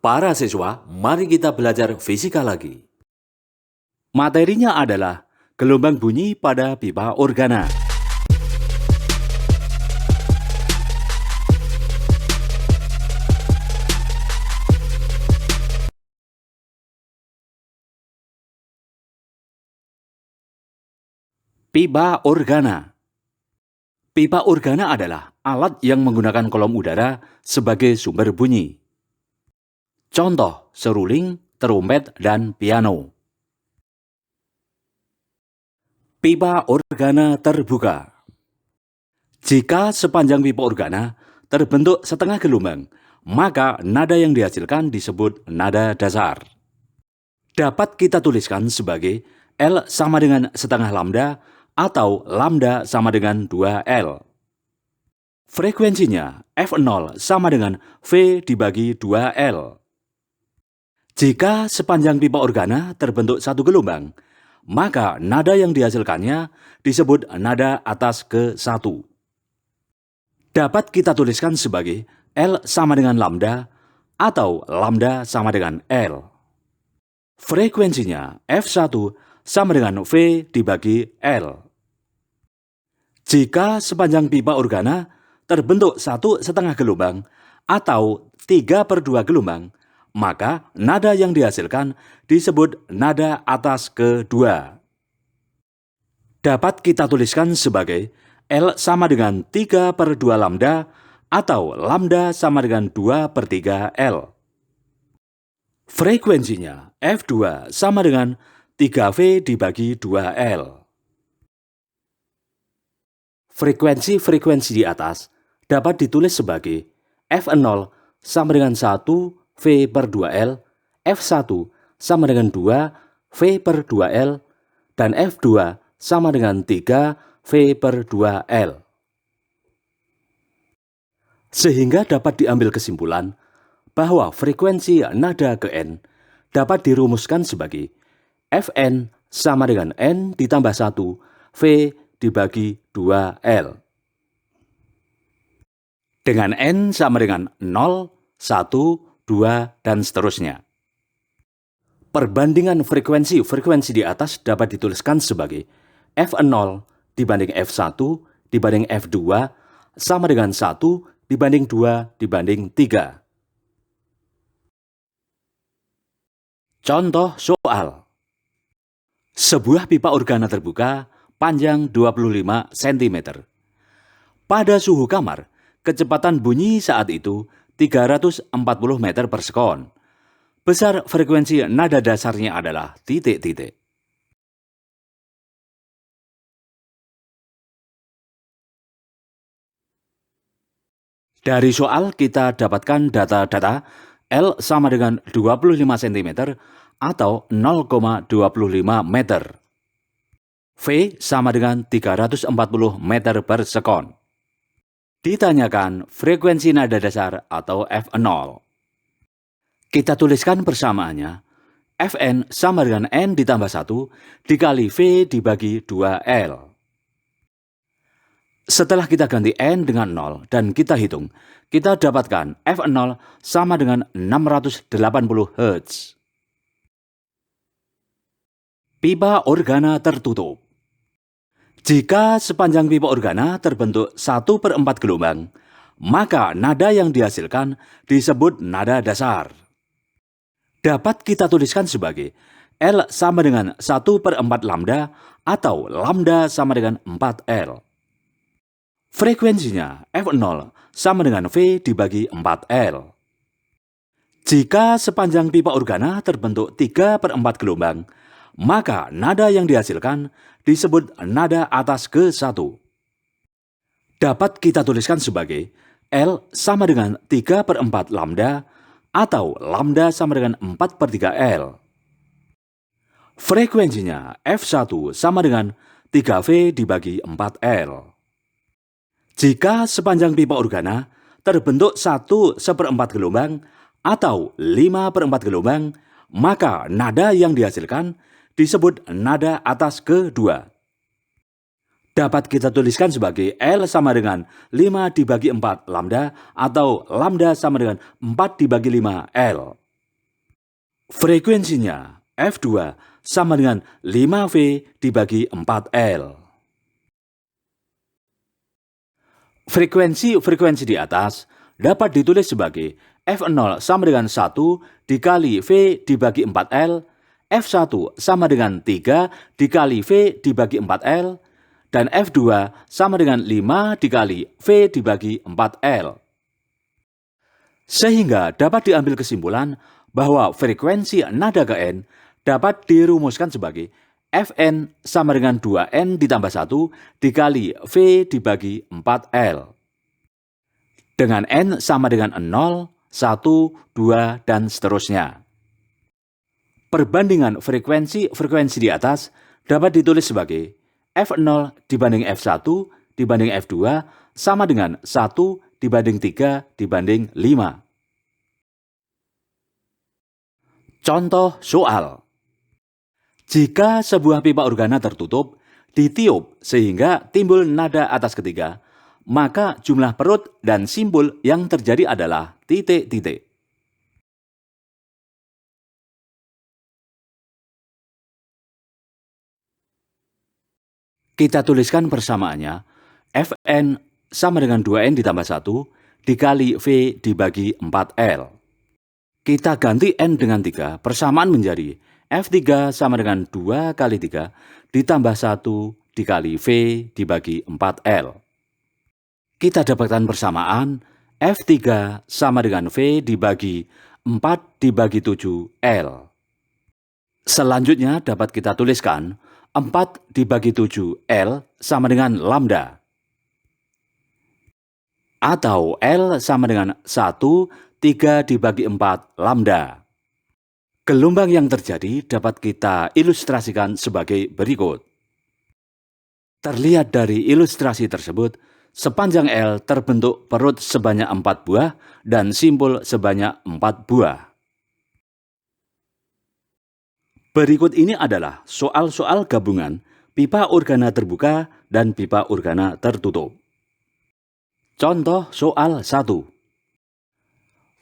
Para siswa, mari kita belajar fisika lagi. Materinya adalah gelombang bunyi pada pipa organa. Pipa organa. Pipa organa adalah alat yang menggunakan kolom udara sebagai sumber bunyi. Contoh, seruling, terumpet, dan piano. Pipa organa terbuka. Jika sepanjang pipa organa terbentuk setengah gelombang, maka nada yang dihasilkan disebut nada dasar. Dapat kita tuliskan sebagai L sama dengan setengah lambda atau lambda sama dengan 2L. Frekuensinya F0 sama dengan V dibagi 2L. Jika sepanjang pipa organa terbentuk satu gelombang, maka nada yang dihasilkannya disebut nada atas ke-1. Dapat kita tuliskan sebagai L sama dengan lambda atau lambda sama dengan L. Frekuensinya F1 sama dengan V dibagi L. Jika sepanjang pipa organa terbentuk 1,5 gelombang atau 3/2 gelombang, maka nada yang dihasilkan disebut nada atas ke-2. Dapat kita tuliskan sebagai L sama dengan 3/2 lambda atau lambda sama dengan 2/3 L. Frekuensinya F2 sama dengan 3V dibagi 2L. Frekuensi-frekuensi di atas dapat ditulis sebagai F0 sama dengan 1V/2L, F1 sama dengan 2V/2L, dan F2 sama dengan 3V/2L. Sehingga dapat diambil kesimpulan bahwa frekuensi nada ke N dapat dirumuskan sebagai Fn sama dengan N ditambah 1 V dibagi 2L. Dengan N sama dengan 0, 1, 2, dan seterusnya. Perbandingan frekuensi-frekuensi di atas dapat dituliskan sebagai F0 dibanding F1 dibanding F2 sama dengan 1 dibanding 2 dibanding 3. Contoh soal. Sebuah pipa organa terbuka panjang 25 cm. Pada suhu kamar, kecepatan bunyi saat itu 340 meter per sekon. Besar frekuensi nada dasarnya adalah titik-titik. Dari soal kita dapatkan data-data L sama dengan 25 cm atau 0,25 meter. V sama dengan 340 meter per sekon. Ditanyakan frekuensi nada dasar atau F0. Kita tuliskan persamaannya. Fn sama dengan N ditambah 1 dikali V dibagi 2L. Setelah kita ganti N dengan 0 dan kita hitung, kita dapatkan F0 sama dengan 680 Hz. Pipa organa tertutup. Jika sepanjang pipa organa terbentuk 1/4 gelombang, maka nada yang dihasilkan disebut nada dasar. Dapat kita tuliskan sebagai L sama dengan 1/4 lambda atau lambda sama dengan 4L. Frekuensinya F0 sama dengan V dibagi 4L. Jika sepanjang pipa organa terbentuk 3/4 gelombang, maka nada yang dihasilkan disebut nada atas ke-1. Dapat kita tuliskan sebagai L sama dengan 3/4 lambda atau lambda sama dengan 4/3 L. Frekuensinya F1 sama dengan 3V dibagi 4L. Jika sepanjang pipa organa terbentuk 1/4 gelombang atau 5/4 gelombang, maka nada yang dihasilkan disebut nada atas ke-2. Dapat kita tuliskan sebagai L sama dengan 5 dibagi 4 lambda atau lambda sama dengan 4 dibagi 5 L. Frekuensinya F2 sama dengan 5V dibagi 4L. Frekuensi-frekuensi di atas dapat ditulis sebagai F0 sama dengan 1 dikali V dibagi 4L, F1 sama dengan 3 dikali V dibagi 4L, dan F2 sama dengan 5 dikali V dibagi 4L. Sehingga dapat diambil kesimpulan bahwa frekuensi nada Kn dapat dirumuskan sebagai Fn sama dengan 2N ditambah 1 dikali V dibagi 4L. Dengan N sama dengan 0, 1, 2, dan seterusnya. Perbandingan frekuensi-frekuensi di atas dapat ditulis sebagai F0 dibanding F1 dibanding F2 sama dengan 1 dibanding 3 dibanding 5. Contoh soal. Jika sebuah pipa organa tertutup, ditiup sehingga timbul nada atas ketiga, maka jumlah perut dan simpul yang terjadi adalah titik-titik. Kita tuliskan persamaannya, Fn sama dengan 2N ditambah 1 dikali V dibagi 4L. Kita ganti N dengan 3, persamaan menjadi F3 sama dengan 2 kali 3 ditambah 1 dikali V dibagi 4L. Kita dapatkan persamaan F3 sama dengan V dibagi 4 dibagi 7L. Selanjutnya dapat kita tuliskan 4 dibagi 7L sama dengan lambda. Atau L sama dengan 1 3 dibagi 4 lambda. Gelombang yang terjadi dapat kita ilustrasikan sebagai berikut. Terlihat dari ilustrasi tersebut, sepanjang L terbentuk perut sebanyak 4 buah dan simpul sebanyak 4 buah. Berikut ini adalah soal-soal gabungan pipa organa terbuka dan pipa organa tertutup. Contoh soal 1.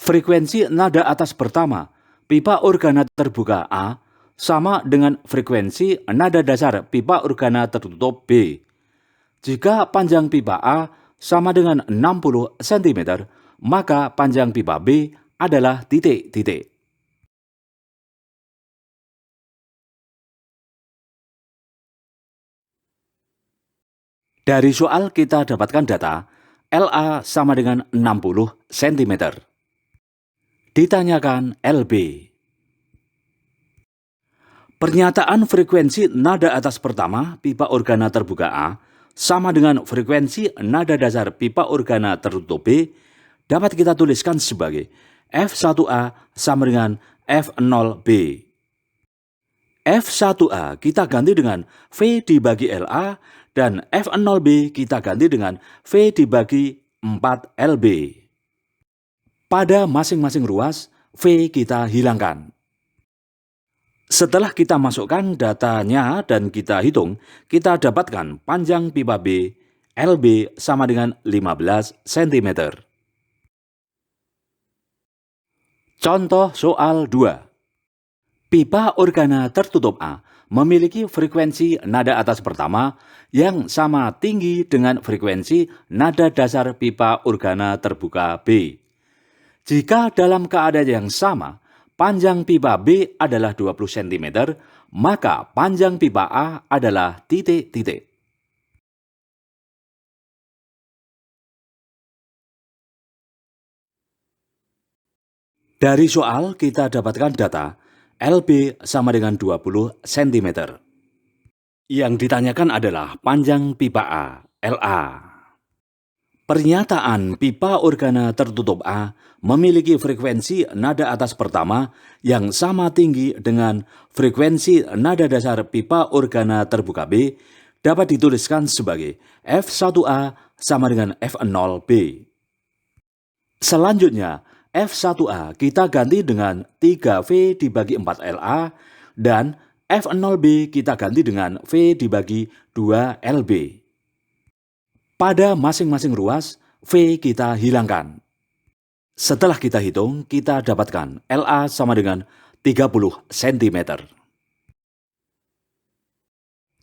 Frekuensi nada atas pertama pipa organa terbuka A sama dengan frekuensi nada dasar pipa organa tertutup B. Jika panjang pipa A sama dengan 60 cm, maka panjang pipa B adalah titik-titik. Dari soal kita dapatkan data LA sama dengan 60 cm. Ditanyakan LB. Pernyataan frekuensi nada atas pertama pipa organa terbuka A sama dengan frekuensi nada dasar pipa organa tertutup B dapat kita tuliskan sebagai F1A sama dengan F0B. F1A kita ganti dengan V dibagi LA dan F0B kita ganti dengan V dibagi 4LB. Pada masing-masing ruas, V kita hilangkan. Setelah kita masukkan datanya dan kita hitung, kita dapatkan panjang pipa B, LB sama dengan 15 cm. Contoh soal 2. Pipa organa tertutup A memiliki frekuensi nada atas pertama yang sama tinggi dengan frekuensi nada dasar pipa organa terbuka B. Jika dalam keadaan yang sama, panjang pipa B adalah 20 cm, maka panjang pipa A adalah titik-titik. Dari soal kita dapatkan data LB sama dengan 20 cm. Yang ditanyakan adalah panjang pipa A, LA. Pernyataan pipa organa tertutup A memiliki frekuensi nada atas pertama yang sama tinggi dengan frekuensi nada dasar pipa organa terbuka B dapat dituliskan sebagai F1A sama dengan F0B. Selanjutnya, F1A kita ganti dengan 3V dibagi 4LA dan F0B kita ganti dengan V dibagi 2LB. Pada masing-masing ruas, V kita hilangkan. Setelah kita hitung, kita dapatkan LA sama dengan 30 cm.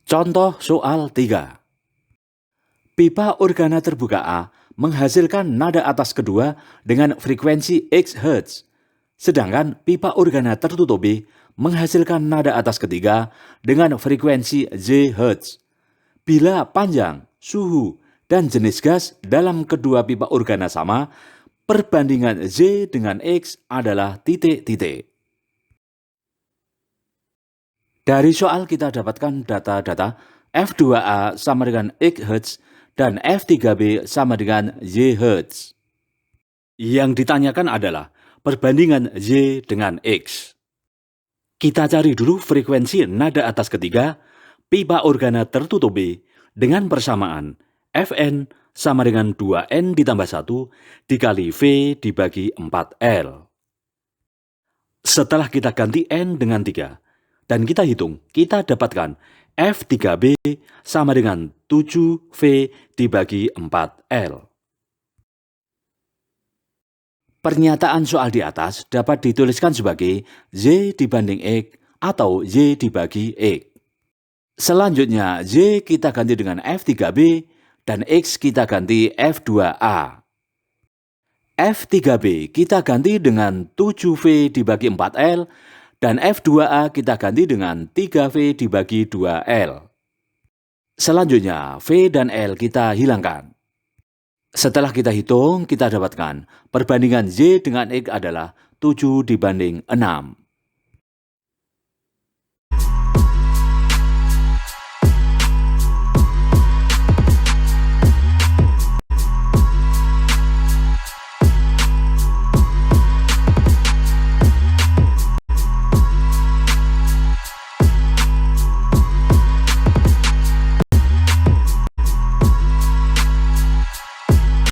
Contoh soal 3. Pipa organa terbuka A menghasilkan nada atas kedua dengan frekuensi X Hz, sedangkan pipa organa tertutup B menghasilkan nada atas ketiga dengan frekuensi Z Hz. Bila panjang, suhu, dan jenis gas dalam kedua pipa organa sama, perbandingan Z dengan X adalah titik-titik. Dari soal kita dapatkan data-data F2A sama dengan X Hz dan F3B sama dengan Y Hz. Yang ditanyakan adalah perbandingan Y dengan X. Kita cari dulu frekuensi nada atas ketiga pipa organa tertutup B dengan persamaan Fn sama dengan 2N ditambah 1 dikali V dibagi 4L. Setelah kita ganti N dengan 3, dan kita hitung, kita dapatkan F3B sama dengan 7V dibagi 4L. Pernyataan soal di atas dapat dituliskan sebagai Y dibanding X atau Y dibagi X. Selanjutnya, Y kita ganti dengan F3B dan X kita ganti F2A. F3B kita ganti dengan 7V dibagi 4L dan F2A kita ganti dengan 3V dibagi 2L. Selanjutnya, V dan L kita hilangkan. Setelah kita hitung, kita dapatkan perbandingan Y dengan X adalah 7 dibanding 6.